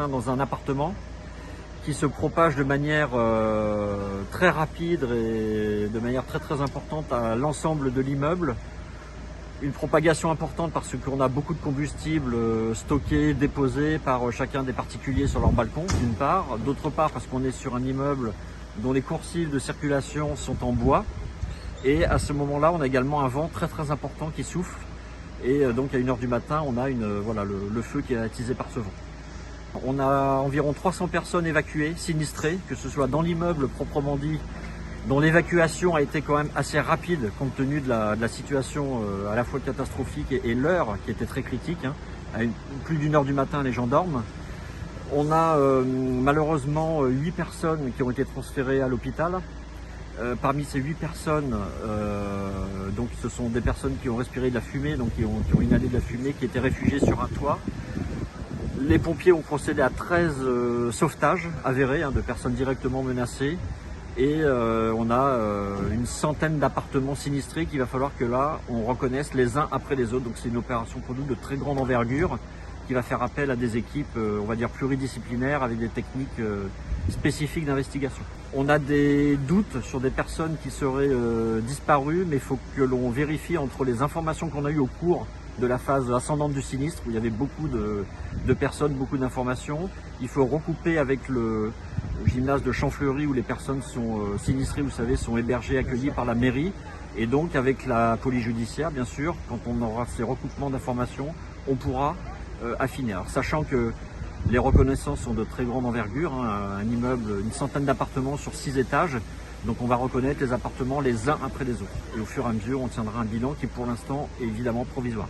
matin dans un appartement qui se propage de manière très rapide et de manière très importante à l'ensemble de l'immeuble. Une propagation importante parce qu'on a beaucoup de combustible stocké, déposé par chacun des particuliers sur leur balcon, d'une part. D'autre part parce qu'on est sur un immeuble dont les coursives de circulation sont en bois. Et à ce moment-là, on a également un vent très important qui souffle. Et donc à 1h du matin, on a le feu qui est attisé par ce vent. On a environ 300 personnes évacuées, sinistrées, que ce soit dans l'immeuble proprement dit, dont l'évacuation a été quand même assez rapide compte tenu de la situation à la fois catastrophique et l'heure qui était très critique. À plus d'1h du matin, les gens dorment. On a malheureusement 8 personnes qui ont été transférées à l'hôpital. Parmi ces 8 personnes, donc ce sont des personnes qui ont respiré de la fumée, donc qui ont inhalé de la fumée, qui étaient réfugiées sur un toit. Les pompiers ont procédé à 13 sauvetages avérés de personnes directement menacées et on a une centaine d'appartements sinistrés qu'il va falloir que là on reconnaisse les uns après les autres. Donc c'est une opération pour nous de très grande envergure qui va faire appel à des équipes on va dire pluridisciplinaires avec des techniques spécifiques d'investigation. On a des doutes sur des personnes qui seraient disparues, mais il faut que l'on vérifie entre les informations qu'on a eues au cours de la phase ascendante du sinistre où il y avait beaucoup de personnes, beaucoup d'informations. Il faut recouper avec le gymnase de Champfleury où les personnes sont sinistrées, vous savez, sont hébergées, accueillies par la mairie. Et donc avec la police judiciaire, bien sûr, quand on aura ces recoupements d'informations, on pourra affiner. Alors, sachant que les reconnaissances sont de très grande envergure, un immeuble, une centaine d'appartements sur 6 étages. Donc on va reconnaître les appartements les uns après les autres. Et au fur et à mesure, on tiendra un bilan qui pour l'instant est évidemment provisoire.